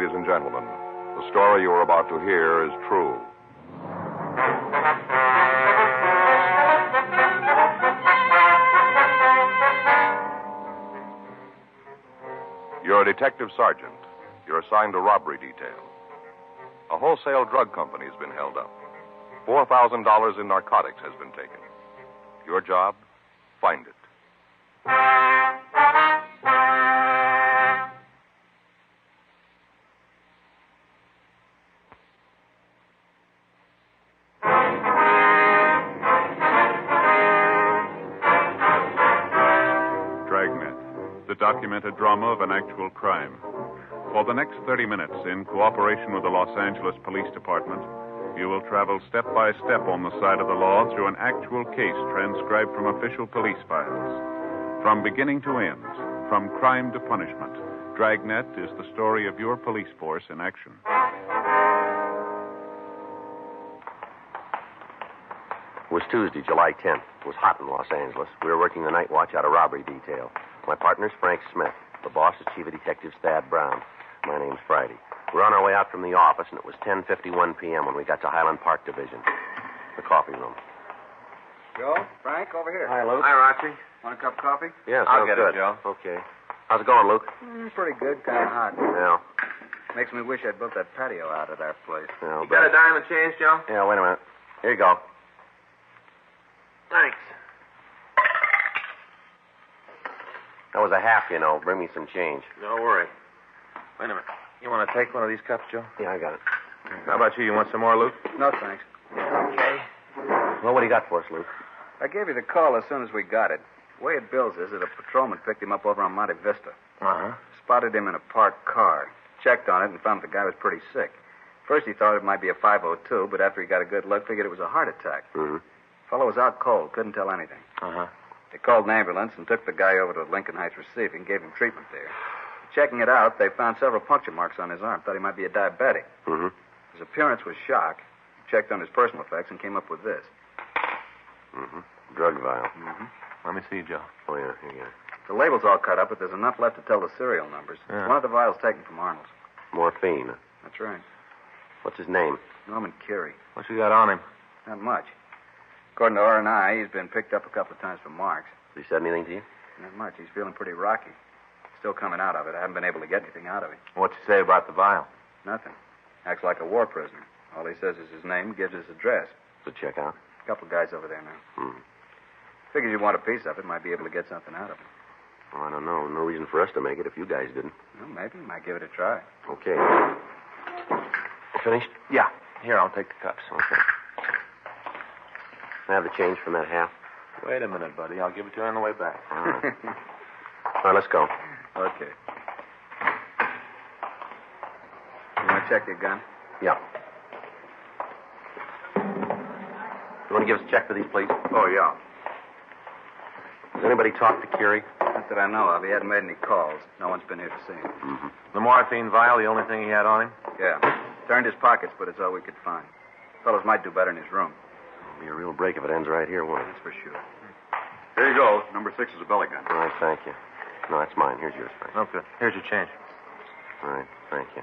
ladies and gentlemen. The story you are about to hear is true. You're a detective sergeant. You're assigned a robbery detail. A wholesale drug company has been held up. $4,000 in narcotics has been taken. Your job? Find it. Dragnet, the documented drama of an actual crime. For the next 30 minutes, in cooperation with the Los Angeles Police Department, you will travel step by step on the side of the law through an actual case transcribed from official police files. From beginning to end, from crime to punishment, Dragnet is the story of your police force in action. It was Tuesday, July 10th. It was hot in Los Angeles. We were working the night watch out of robbery detail. My partner's Frank Smith. The boss is Chief of Detectives Thad Brown. My name's Friday. We were on our way out from the office, and it was 10:51 p.m. when we got to Highland Park Division, the coffee room. Joe, Frank, over here. Hi, Luke. Hi, Roxy. Want a cup of coffee? Yeah, I'll sounds get good. it, Joe. Okay. How's it going, Luke? Pretty good, kind of hot. Yeah. Makes me wish I'd built that patio out at our place. Yeah, You got a dime and change, Joe? Yeah, wait a minute. Here you go. Thanks. That was a half, you know. Bring me some change. Don't worry. Wait a minute. You want to take one of these cups, Joe? Yeah, I got it. How about you? You want some more, Luke? No, thanks. Okay. Well, what do you got for us, Luke? I gave you the call as soon as we got it. The way it bills is that a patrolman picked him up over on Monte Vista. Uh-huh. Spotted him in a parked car. Checked on it and found the guy was pretty sick. First he thought it might be a 502, but after he got a good look, figured it was a heart attack. Mm-hmm. Fellow was out cold, couldn't tell anything. Uh-huh. They called an ambulance and took the guy over to Lincoln Heights Receiving, gave him treatment there. Checking it out, they found several puncture marks on his arm. Thought he might be a diabetic. Mm-hmm. His appearance was shock. Checked on his personal effects and came up with this. Mm-hmm. Drug vial. Mm-hmm. Let me see, Joe. Oh, yeah, here you go. The label's all cut up, but there's enough left to tell the serial numbers. Yeah. One of the vials taken from Arnold's. Morphine. That's right. What's his name? Norman Curie. What's he got on him? Not much. According to R&I, he's been picked up a couple of times for marks. Has he said anything to you? Not much. He's feeling pretty rocky. Still coming out of it. I haven't been able to get anything out of him. What's he say about the vial? Nothing. Acts like a war prisoner. All he says is his name, gives his address. So check out. A couple of guys over there now. Hmm. Figures you want a piece of it, might be able to get something out of it. Well, I don't know. No reason for us to make it if you guys didn't. Well, maybe. Might give it a try. Okay. Finished? Yeah. Here, I'll take the cups. Okay. Can I have the change from that half? Wait a minute, buddy. I'll give it to you on the way back. All right. All right, let's go. Okay. You want to check your gun? Yeah. You want to give us a check for these, please? Oh, yeah. Has anybody talked to Curie? Not that I know of. He hadn't made any calls. No one's been here to see him. Mm-hmm. The morphine vial, the only thing he had on him? Yeah. Turned his pockets, but it's all we could find. Fellows might do better in his room. It'll be a real break if it ends right here, won't it? That's for sure. Here you go. Number 6 is a belly gun. All right, thank you. No, that's mine. Here's yours, Frank. Oh, good. Here's your change. All right, thank you.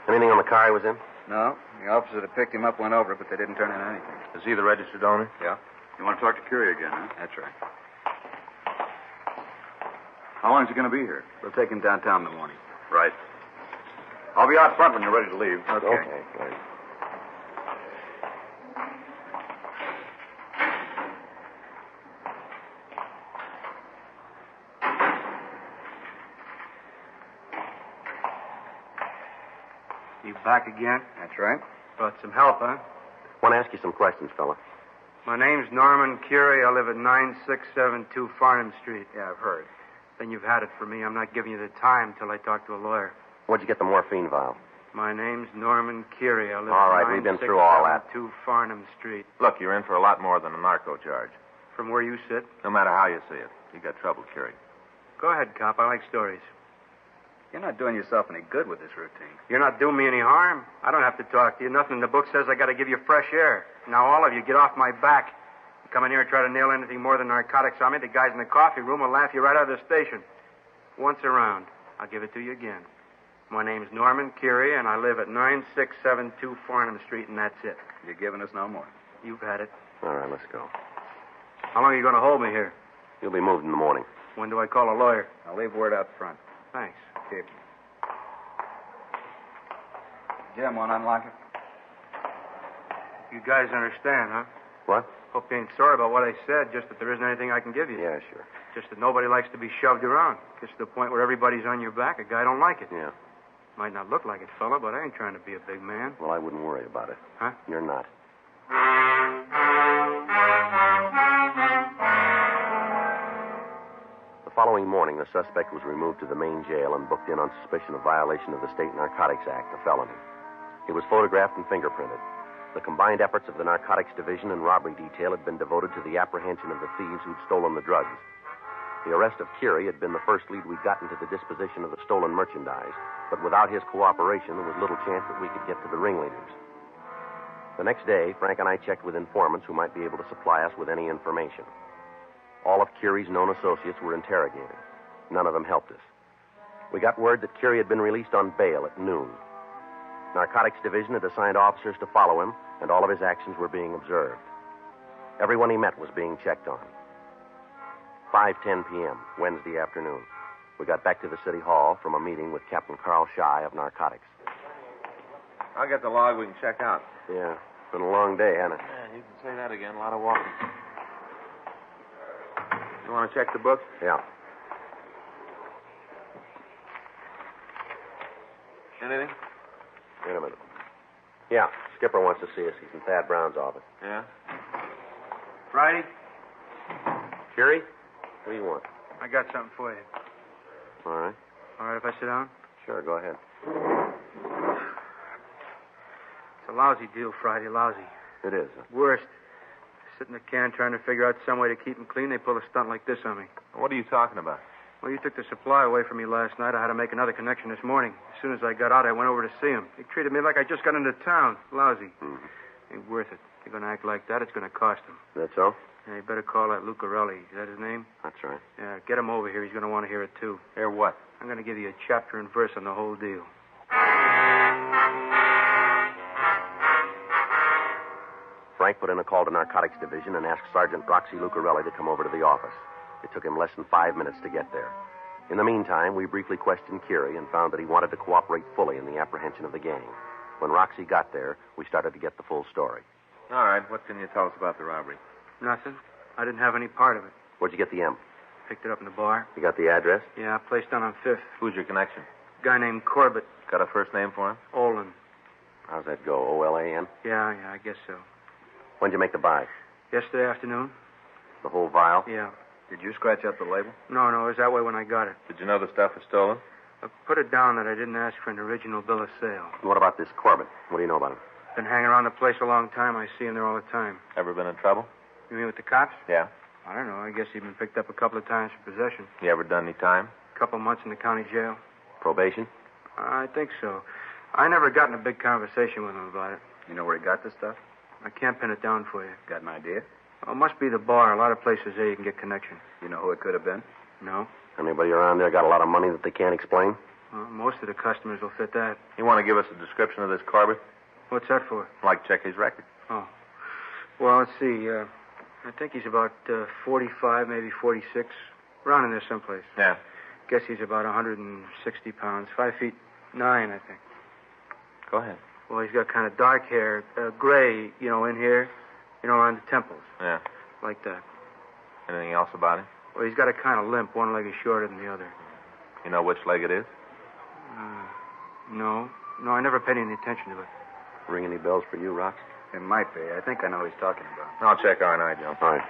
Anything on the car he was in? No. The officer that picked him up went over it, but they didn't turn in anything. Is he the registered owner? Yeah. You want to talk to Curie again, huh? That's right. How long is he going to be here? We'll take him downtown in the morning. Right. I'll be out front when you're ready to leave. Okay. Right. You back again? That's right. Brought some help, huh? Want to ask you some questions, fella. My name's Norman Curie. I live at 9672 Farnham Street. Yeah, I've heard. Then you've had it for me. I'm not giving you the time till I talk to a lawyer. Where'd you get the morphine vial? My name's Norman Curie. I live All at right, we've been through all that. 9672 Farnham Street. Look, you're in for a lot more than a narco charge. From where you sit? No matter how you see it. You got trouble, Curie. Go ahead, cop. I like stories. You're not doing yourself any good with this routine. You're not doing me any harm. I don't have to talk to you. Nothing in the book says I got to give you fresh air. Now, all of you, get off my back. You come in here and try to nail anything more than narcotics on me, the guys in the coffee room will laugh you right out of the station. Once around, I'll give it to you again. My name's Norman Curie, and I live at 9672 Farnham Street, and that's it. You're giving us no more. You've had it. All right, let's go. How long are you going to hold me here? You'll be moved in the morning. When do I call a lawyer? I'll leave word out front. Thanks. Here. Jim, want to unlock it? You guys understand, huh? What? Hope you ain't sorry about what I said, just that there isn't anything I can give you. Yeah, sure. Just that nobody likes to be shoved around. Gets to the point where everybody's on your back. A guy don't like it. Yeah. Might not look like it, fella, but I ain't trying to be a big man. Well, I wouldn't worry about it. Huh? You're not. The following morning, the suspect was removed to the main jail and booked in on suspicion of violation of the State Narcotics Act, a felony. He was photographed and fingerprinted. The combined efforts of the Narcotics Division and Robbery Detail had been devoted to the apprehension of the thieves who'd stolen the drugs. The arrest of Curie had been the first lead we'd gotten to the disposition of the stolen merchandise, but without his cooperation, there was little chance that we could get to the ringleaders. The next day, Frank and I checked with informants who might be able to supply us with any information. All of Curie's known associates were interrogated. None of them helped us. We got word that Curie had been released on bail at noon. Narcotics Division had assigned officers to follow him, and all of his actions were being observed. Everyone he met was being checked on. 5:10 p.m., Wednesday afternoon. We got back to the city hall from a meeting with Captain Carl Shy of Narcotics. I'll get the log we can check out. Yeah, it's been a long day, hasn't it? Yeah, you can say that again. A lot of walking. You want to check the book? Yeah. Anything? Wait a minute. Yeah, Skipper wants to see us. He's in Thad Brown's office. Yeah? Friday, Curie? What do you want? I got something for you. All right. All right if I sit down? Sure, go ahead. It's a lousy deal, Friday, lousy. It is. Worst. Sit in the can trying to figure out some way to keep them clean. They pull a stunt like this on me. What are you talking about? Well, you took the supply away from me last night. I had to make another connection this morning. As soon as I got out, I went over to see him. He treated me like I just got into town. Lousy. Mm-hmm. Ain't worth it. They're going to act like that. It's going to cost them. That's so? Yeah, you better call that Lucarelli. Is that his name? That's right. Yeah, get him over here. He's going to want to hear it, too. Hear what? I'm going to give you a chapter and verse on the whole deal. Frank put in a call to Narcotics Division and asked Sergeant Roxy Lucarelli to come over to the office. It took him less than 5 minutes to get there. In the meantime, we briefly questioned Curie and found that he wanted to cooperate fully in the apprehension of the gang. When Roxy got there, we started to get the full story. All right, what can you tell us about the robbery? Nothing. I didn't have any part of it. Where'd you get the M? Picked it up in the bar. You got the address? Yeah, place down on 5th. Who's your connection? Guy named Corbett. Got a first name for him? Olin. How's that go? O-L-A-N? Yeah, I guess so. When'd you make the buy? Yesterday afternoon? The whole vial? Yeah. Did you scratch out the label? No, it was that way when I got it. Did you know the stuff was stolen? I put it down that I didn't ask for an original bill of sale. What about this Corbett? What do you know about him? Been hanging around the place a long time. I see him there all the time. Ever been in trouble? You mean with the cops? Yeah. I don't know. I guess he'd been picked up a couple of times for possession. You ever done any time? A couple of months in the county jail. Probation? I think so. I never got in a big conversation with him about it. You know where he got this stuff? I can't pin it down for you. Got an idea? Well, it must be the bar. A lot of places there you can get connection. You know who it could have been? No? Anybody around there got a lot of money that they can't explain? Well, most of the customers will fit that. You want to give us a description of this Corbett? What's that for? I'd like to check his record. Oh. Well, let's see. I think he's about 45, maybe 46. Around in there someplace. Yeah. Guess he's about 160 pounds. 5'9", I think. Go ahead. Well, he's got kind of dark hair. Gray, in here. Around the temples. Yeah. Like that. Anything else about him? Well, he's got a kind of limp. One leg is shorter than the other. You know which leg it is? No, I never paid any attention to it. Ring any bells for you, Rox? It might be. I think I know who he's talking about. I'll check R&I, Joe. All right.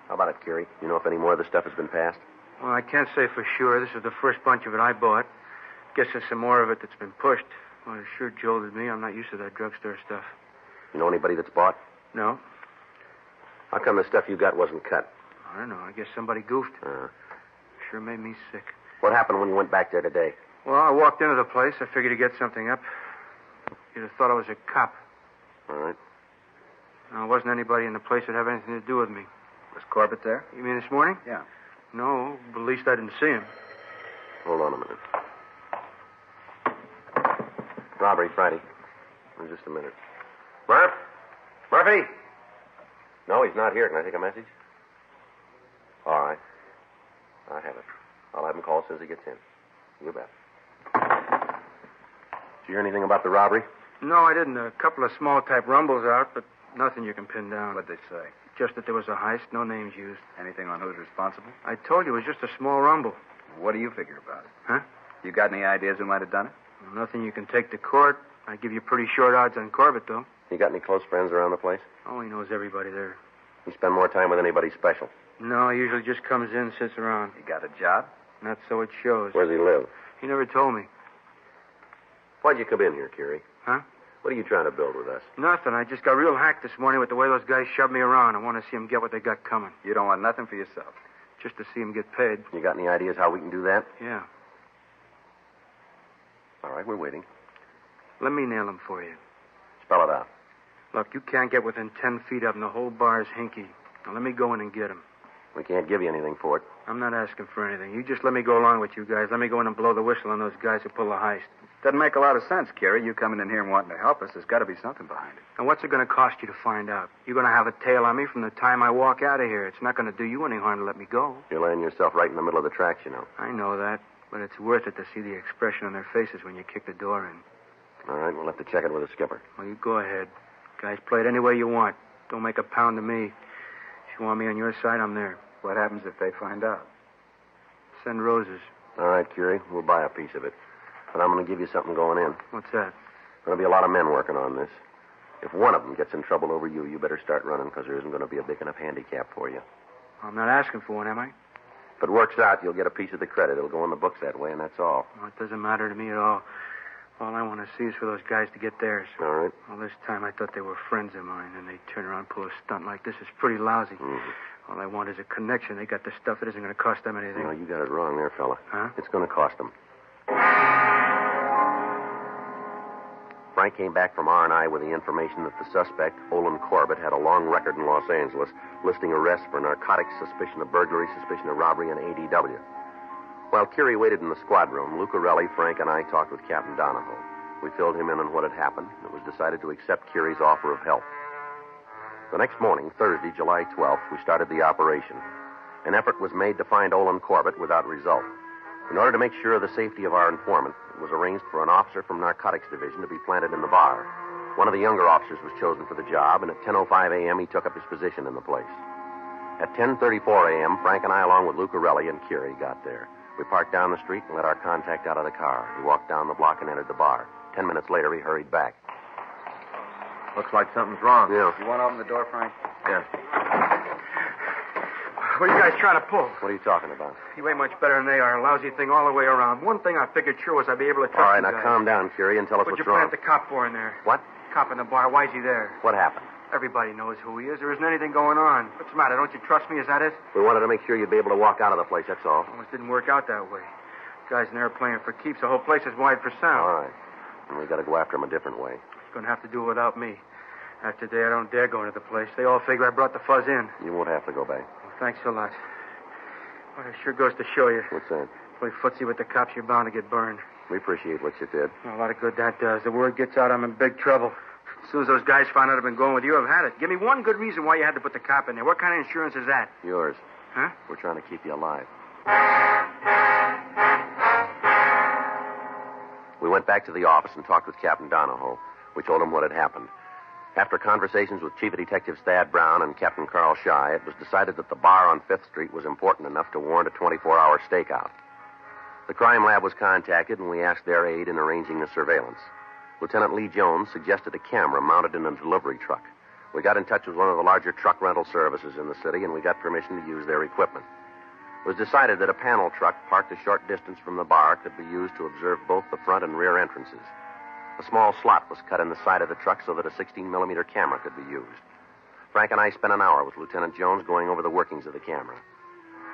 How about it, Curie? You know if any more of the stuff has been passed? Well, I can't say for sure. This is the first bunch of it I bought. Guess there's some more of it that's been pushed. Well, it sure jolted me. I'm not used to that drugstore stuff. You know anybody that's bought? No? How come the stuff you got wasn't cut? I don't know. I guess somebody goofed. Sure made me sick. What happened when you went back there today? Well, I walked into the place. I figured to get something up. You'd have thought I was a cop. All right. There wasn't anybody in the place that had anything to do with me. Was Corbett there? You mean this morning? Yeah. No, but at least I didn't see him. Hold on a minute. Robbery, Friday. In just a minute. Murphy? No, he's not here. Can I take a message? All right. I have it. I'll have him call as soon as he gets in. You bet. Did you hear anything about the robbery? No, I didn't. A couple of small-type rumbles out, but nothing you can pin down. What'd they say? Just that there was a heist, no names used. Anything on who's responsible? I told you it was just a small rumble. What do you figure about it? Huh? You got any ideas who might have done it? Well, nothing you can take to court. I give you pretty short odds on Corbett, though. You got any close friends around the place? Oh, he knows everybody there. You spend more time with anybody special? No, he usually just comes in, sits around. You got a job? Not so it shows. Where does he live? He never told me. Why'd you come in here, Curie? Huh? What are you trying to build with us? Nothing. I just got real hacked this morning with the way those guys shoved me around. I want to see them get what they got coming. You don't want nothing for yourself. Just to see them get paid. You got any ideas how we can do that? Yeah. All right, we're waiting. Let me nail them for you. Spell it out. Look, you can't get within 10 feet of them. The whole bar's hinky. Now, let me go in and get them. We can't give you anything for it. I'm not asking for anything. You just let me go along with you guys. Let me go in and blow the whistle on those guys who pull the heist. Doesn't make a lot of sense, Kerry. You coming in here and wanting to help us. There's got to be something behind it. And what's it going to cost you to find out? You're going to have a tail on me from the time I walk out of here. It's not going to do you any harm to let me go. You're laying yourself right in the middle of the tracks, you know. I know that, but it's worth it to see the expression on their faces when you kick the door in. All right, we'll have to check it with the skipper. Well, you go ahead. Guys, play it any way you want. Don't make a pound of me. If you want me on your side, I'm there. What happens if they find out? Send roses. All right, Curie, we'll buy a piece of it. But I'm going to give you something going in. What's that? There'll be a lot of men working on this. If one of them gets in trouble over you, you better start running, because there isn't going to be a big enough handicap for you. I'm not asking for one, am I? If it works out, you'll get a piece of the credit. It'll go in the books that way, and that's all. Well, it doesn't matter to me at all. All I want to see is for those guys to get theirs. All right. Well, this time I thought they were friends of mine, and they turn around and pull a stunt like this. It's pretty lousy. Mm-hmm. All I want is a connection. They got the stuff that isn't going to cost them anything. No, you got it wrong there, fella. Huh? It's going to cost them. Frank came back from R&I with the information that the suspect, Olin Corbett, had a long record in Los Angeles, listing arrests for narcotics, suspicion of burglary, suspicion of robbery, and ADW. While Curie waited in the squad room, Lucarelli, Frank, and I talked with Captain Donahoe. We filled him in on what had happened. It was decided to accept Curie's offer of help. The next morning, Thursday, July 12th, we started the operation. An effort was made to find Olin Corbett without result. In order to make sure of the safety of our informant, it was arranged for an officer from Narcotics Division to be planted in the bar. One of the younger officers was chosen for the job, and at 10:05 a.m., he took up his position in the place. At 10:34 a.m., Frank and I, along with Lucarelli and Curie, got there. We parked down the street and let our contact out of the car. He walked down the block and entered the bar. 10 minutes later, he hurried back. Looks like something's wrong. Yeah. You want to open the door, Frank? Yes. What are you guys trying to pull? What are you talking about? You ain't much better than they are. A lousy thing all the way around. One thing I figured sure was I'd be able to trust All right, you now guys. calm down, Curie, and tell us What'd what's you wrong. plant the cop for in there? What? Cop in the bar. Why's he there? What happened? Everybody knows who he is. There isn't anything going on. What's the matter? Don't you trust me? Is that it? We wanted to make sure you'd be able to walk out of the place, that's all. Almost didn't work out that way. Guys in there are playing for keeps. The whole place is wide for sound. All right. And we got to go after him a different way. He's going to have to do it without me. After today, I don't dare go into the place. They all figure I brought the fuzz in. You won't have to go back. Well, thanks a lot. Well, it sure goes to show you. What's that? Play footsie with the cops, you're bound to get burned. We appreciate what you did. A lot of good that does. The word gets out, I'm in big trouble. As soon as those guys find out I've been going with you, I've had it. Give me one good reason why you had to put the cop in there. What kind of insurance is that? Yours. Huh? We're trying to keep you alive. We went back to the office and talked with Captain Donahoe. We told him what had happened. After conversations with Chief of Detectives Thad Brown and Captain Carl Shy, it was decided that the bar on 5th Street was important enough to warrant a 24-hour stakeout. The crime lab was contacted, and we asked their aid in arranging the surveillance. Lieutenant Lee Jones suggested a camera mounted in a delivery truck. We got in touch with one of the larger truck rental services in the city, and we got permission to use their equipment. It was decided that a panel truck parked a short distance from the bar could be used to observe both the front and rear entrances. A small slot was cut in the side of the truck so that a 16-millimeter camera could be used. Frank and I spent an hour with Lieutenant Jones going over the workings of the camera.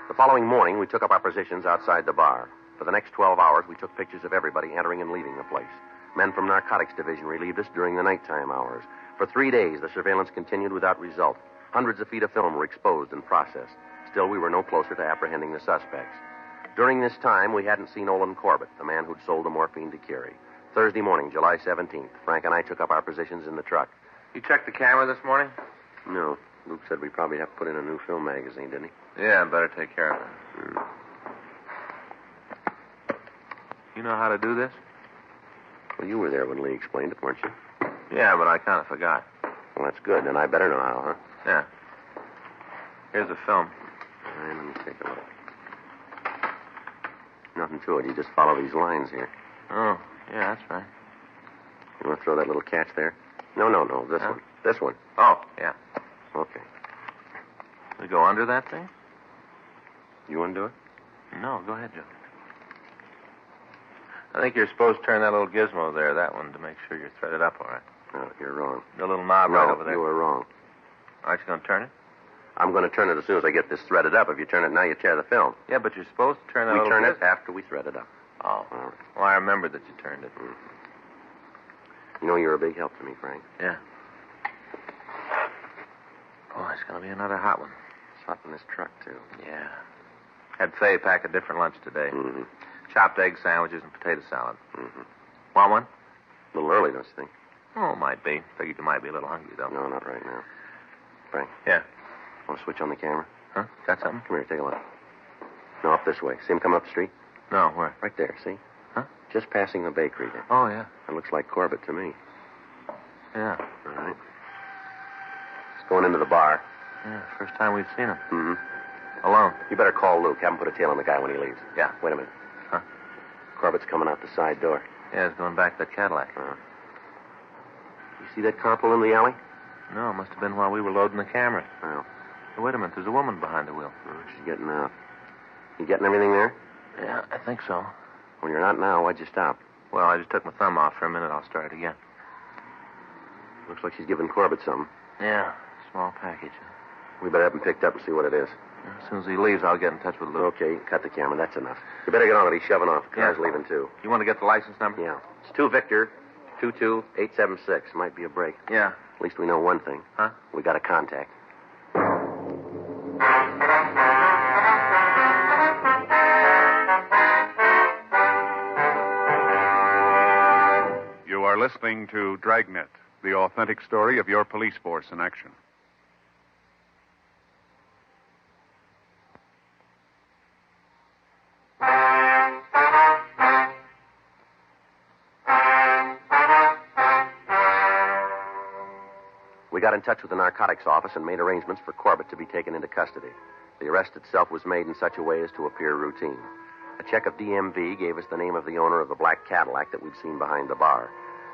The following morning, we took up our positions outside the bar. For the next 12 hours, we took pictures of everybody entering and leaving the place. Men from Narcotics Division relieved us during the nighttime hours. For 3 days, the surveillance continued without result. Hundreds of feet of film were exposed and processed. Still, we were no closer to apprehending the suspects. During this time, we hadn't seen Olin Corbett, the man who'd sold the morphine to Curie. Thursday morning, July 17th, Frank and I took up our positions in the truck. You checked the camera this morning? No. Luke said we probably have to put in a new film magazine, didn't he? Yeah, better take care of it. You know how to do this? Well, you were there when Lee explained it, weren't you? Yeah, but I kind of forgot. Well, that's good. Then I better know how, huh? Yeah. Here's the film. All right, let me take a look. Nothing to it. You just follow these lines here. Oh, yeah, that's right. You want to throw that little catch there? No. This one. This one. Oh, yeah. Okay. We go under that thing? You want to do it? No, go ahead, Joe. I think you're supposed to turn that little gizmo there, that one, to make sure you're threaded up all right. No, you're wrong. The little knob right over there. You were wrong. Aren't you going to turn it? I'm going to turn it as soon as I get this threaded up. If you turn it now, you tear the film. Yeah, but you're supposed to turn that We little turn it gizmo. after we thread it up. Oh. All right. Well, I remembered that you turned it. You know you're a big help to me, Frank. Yeah. Oh, it's going to be another hot one. It's hot in this truck, too. Yeah. Had Faye pack a different lunch today. Mm-hmm. Chopped egg sandwiches and potato salad. Mm-hmm. Want one? A little early, don't you think? Oh, might be. Figured you might be a little hungry, though. No, not right now. Frank. Yeah. Want to switch on the camera? Huh? Got something? Come here, take a look. No, up this way. See him coming up the street? No, where? Right there, see? Huh? Just passing the bakery there. Oh, yeah. That looks like Corbett to me. Yeah. All right. He's going into the bar. Yeah, first time we've seen him. Mm-hmm. Alone. You better call Luke. Have him put a tail on the guy when he leaves. Yeah. Wait a minute. Huh? Corbett's coming out the side door. Yeah, he's going back to the Cadillac. You see that car pull in the alley? No, it must have been while we were loading the camera. Oh. Hey, wait a minute. There's a woman behind the wheel. Oh, she's getting out. You getting everything there? Yeah, I think so. When you're not now, why'd you stop? Well, I just took my thumb off for a minute. I'll start again. Looks like she's giving Corbett something. Yeah, small package. We better have him picked up and see what it is. As soon as he leaves, I'll get in touch with Luke. Okay, cut the camera. That's enough. You better get on it. He's shoving off. The car's Yeah. leaving, too. You want to get the license number? Yeah. It's 2 Victor, 22876. Might be a break. Yeah. At least we know one thing. Huh? We got a contact. You are listening to Dragnet, the authentic story of your police force in action. We got in touch with the narcotics office and made arrangements for Corbett to be taken into custody. The arrest itself was made in such a way as to appear routine. A check of DMV gave us the name of the owner of the black Cadillac that we'd seen behind the bar.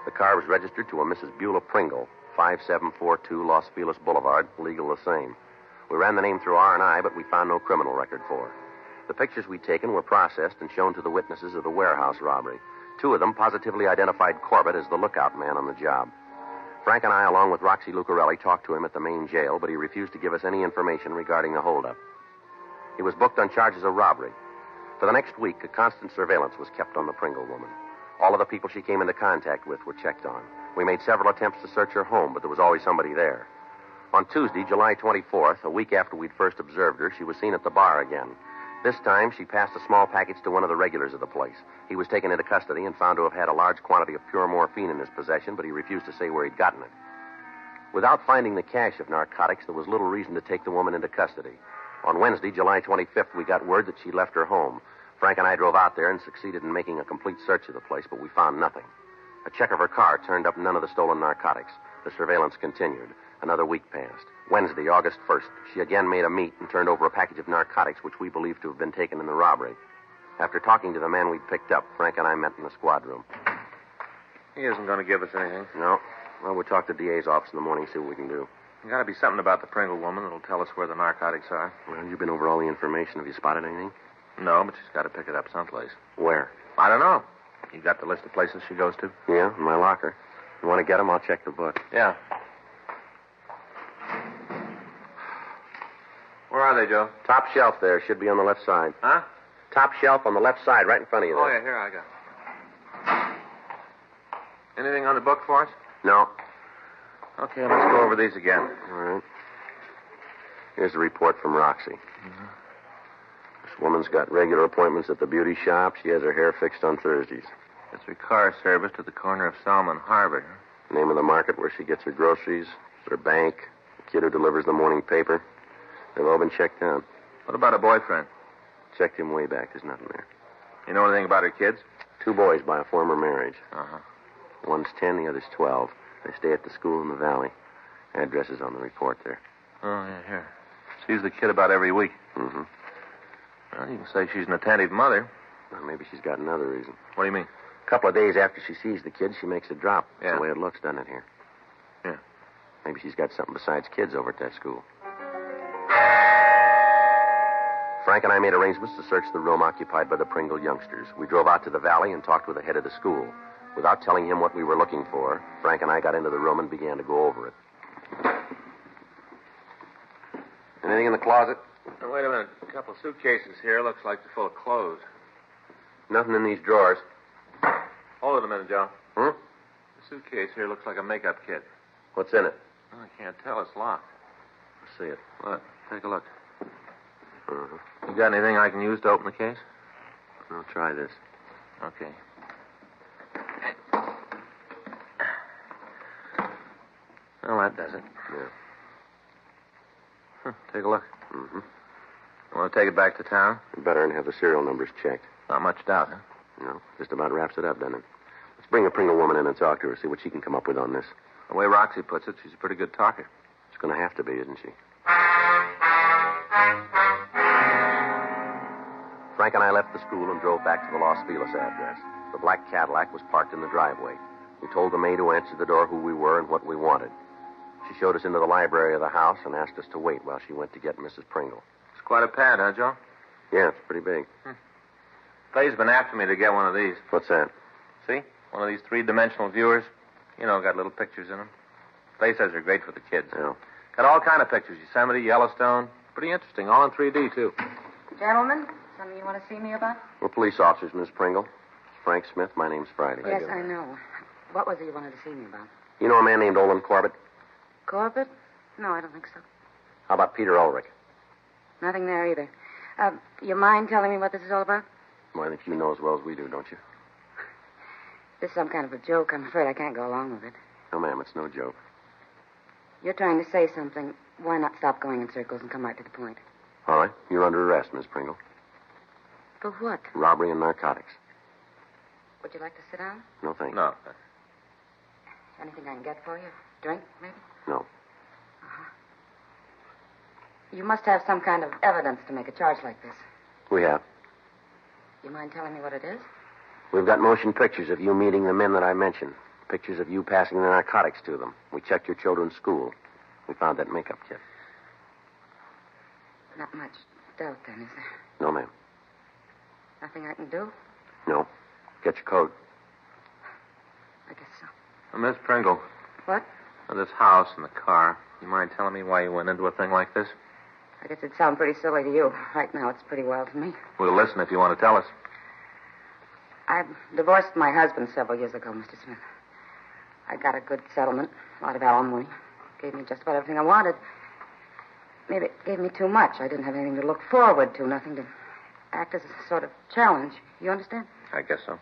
The car was registered to a Mrs. Beulah Pringle, 5742 Los Feliz Boulevard, legal the same. We ran the name through R&I, but we found no criminal record for her. The pictures we'd taken were processed and shown to the witnesses of the warehouse robbery. 2 of them positively identified Corbett as the lookout man on the job. Frank and I, along with Roxy Lucarelli, talked to him at the main jail, but he refused to give us any information regarding the holdup. He was booked on charges of robbery. For the next week, a constant surveillance was kept on the Pringle woman. All of the people she came into contact with were checked on. We made several attempts to search her home, but there was always somebody there. On Tuesday, July 24th, a week after we'd first observed her, she was seen at the bar again. This time, she passed a small package to one of the regulars of the place. He was taken into custody and found to have had a large quantity of pure morphine in his possession, but he refused to say where he'd gotten it. Without finding the cache of narcotics, there was little reason to take the woman into custody. On Wednesday, July 25th, we got word that she'd left her home. Frank and I drove out there and succeeded in making a complete search of the place, but we found nothing. A check of her car turned up none of the stolen narcotics. The surveillance continued. Another week passed. Wednesday, August 1st, she again made a meet and turned over a package of narcotics which we believed to have been taken in the robbery. After talking to the man we'd picked up, Frank and I met in the squad room. He isn't going to give us anything. No. Well, we'll talk to the DA's office in the morning, see what we can do. There's got to be something about the Pringle woman that'll tell us where the narcotics are. Well, you've been over all the information. Have you spotted anything? No, but she's got to pick it up someplace. Where? I don't know. You got the list of places she goes to? Yeah, in my locker. You want to get them? I'll check the book. Yeah. Where are they, Joe? Top shelf there. Should be on the left side. Huh? Top shelf on the left side, right in front of you there. Oh, yeah, here I got it. Anything on the book for us? No. Okay, let's go over these again. All right. Here's the report from Roxy. Mm-hmm. This woman's got regular appointments at the beauty shop. She has her hair fixed on Thursdays. It's her car service to the corner of Salmon Harbor. Name of the market where she gets her groceries, her bank, the kid who delivers the morning paper. They've all been checked out. What about a boyfriend? Checked him way back. There's nothing there. You know anything about her kids? 2 boys by a former marriage. Uh-huh. One's 10, the other's 12. They stay at the school in the valley. Address is on the report there. Oh, yeah, here. Sees the kid about every week. Mm-hmm. Well, you can say she's an attentive mother. Well, maybe she's got another reason. What do you mean? A couple of days after she sees the kid, she makes a drop. Yeah. That's the way it looks, doesn't it, here? Yeah. Maybe she's got something besides kids over at that school. Frank and I made arrangements to search the room occupied by the Pringle youngsters. We drove out to the valley and talked with the head of the school. Without telling him what we were looking for, Frank and I got into the room and began to go over it. Anything in the closet? Now, wait a minute. A couple of suitcases here. Looks like they're full of clothes. Nothing in these drawers. Hold it a minute, Joe. Hmm? The suitcase here looks like a makeup kit. What's in it? Oh, I can't tell. It's locked. Let's see it. What? Take a look. Uh-huh. You got anything I can use to open the case? I'll try this. Okay. Well, that does it. Yeah. Take a look. Mm-hmm. You want to take it back to town? Better and have the serial numbers checked. Not much doubt, huh? No, just about wraps it up, doesn't it? Let's bring the Pringle woman in and talk to her, see what she can come up with on this. The way Roxy puts it, she's a pretty good talker. She's going to have to be, isn't she? Frank and I left the school and drove back to the Los Feliz address. The black Cadillac was parked in the driveway. We told the maid who answered the door who we were and what we wanted. She showed us into the library of the house and asked us to wait while she went to get Mrs. Pringle. It's quite a pad, huh, Joe? Yeah, it's pretty big. Clay's been after me to get one of these. What's that? See? One of these 3-dimensional viewers. You know, got little pictures in them. Clay says they're great for the kids. Yeah. Got all kind of pictures. Yosemite, Yellowstone. Pretty interesting. All in 3D, too. Gentlemen, something you want to see me about? We're police officers, Miss Pringle. Frank Smith. My name's Friday. Yes, I know. What was it you wanted to see me about? You know a man named Olin Corbett? Corbett? No, I don't think so. How about Peter Ulrich? Nothing there either. You mind telling me what this is all about? Well, I think you know as well as we do, don't you? This is some kind of a joke. I'm afraid I can't go along with it. No, ma'am, it's no joke. You're trying to say something. Why not stop going in circles and come right to the point? All right. You're under arrest, Miss Pringle. For what? Robbery and narcotics. Would you like to sit down? No, thank you. No. Anything I can get for you? Drink, maybe? No. Uh-huh. You must have some kind of evidence to make a charge like this. We have. You mind telling me what it is? We've got motion pictures of you meeting the men that I mentioned. Pictures of you passing the narcotics to them. We checked your children's school. We found that makeup kit. Not much doubt, then, is there? No, ma'am. Nothing I can do? No. Get your coat. I guess so. Miss Pringle. What? This house and the car. You mind telling me why you went into a thing like this? I guess it'd sound pretty silly to you. Right now, it's pretty well to me. We'll listen if you want to tell us. I divorced my husband several years ago, Mr. Smith. I got a good settlement, a lot of alimony. Gave me just about everything I wanted. Maybe it gave me too much. I didn't have anything to look forward to, nothing to act as a sort of challenge. You understand? I guess so.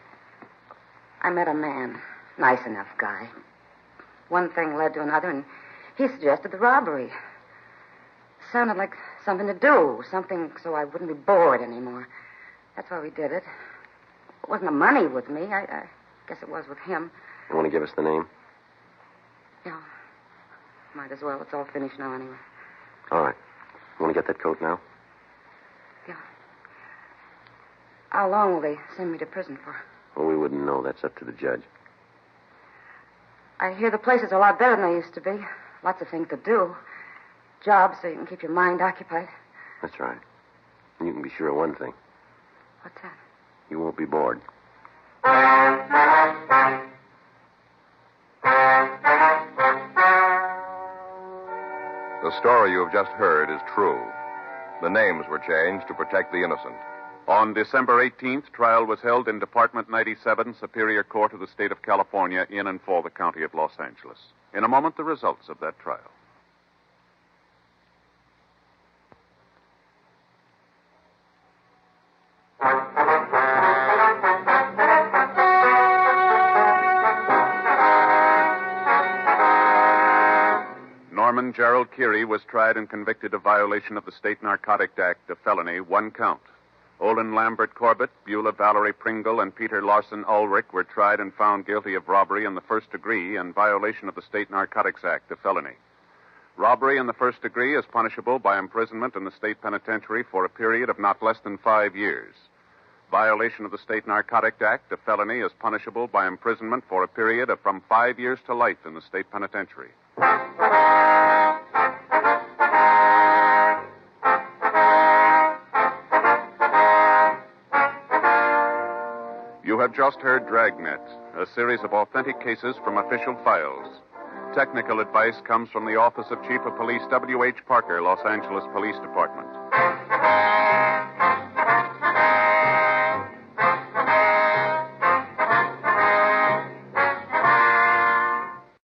I met a man. Nice enough guy. One thing led to another, and he suggested the robbery. Sounded like something to do, something so I wouldn't be bored anymore. That's why we did it. It wasn't the money with me. I guess it was with him. You want to give us the name? Yeah. Might as well. It's all finished now anyway. All right. You want to get that coat now? Yeah. How long will they send me to prison for? Well, we wouldn't know. That's up to the judge. I hear the place is a lot better than they used to be. Lots of things to do. Jobs so you can keep your mind occupied. That's right. And you can be sure of one thing. What's that? You won't be bored. The story you have just heard is true. The names were changed to protect the innocent. On December 18th, trial was held in Department 97, Superior Court of the State of California, in and for the County of Los Angeles. In a moment, the results of that trial. Norman Gerald Keary was tried and convicted of violation of the State Narcotic Act, a felony, 1 count. Olin Lambert Corbett, Beulah Valerie Pringle, and Peter Larson Ulrich were tried and found guilty of robbery in the first degree and violation of the State Narcotics Act, a felony. Robbery in the first degree is punishable by imprisonment in the state penitentiary for a period of not less than 5 years. Violation of the State Narcotic Act, a felony, is punishable by imprisonment for a period of from 5 years to life in the state penitentiary. You have just heard Dragnet, a series of authentic cases from official files. Technical advice comes from the Office of Chief of Police W.H. Parker, Los Angeles Police Department.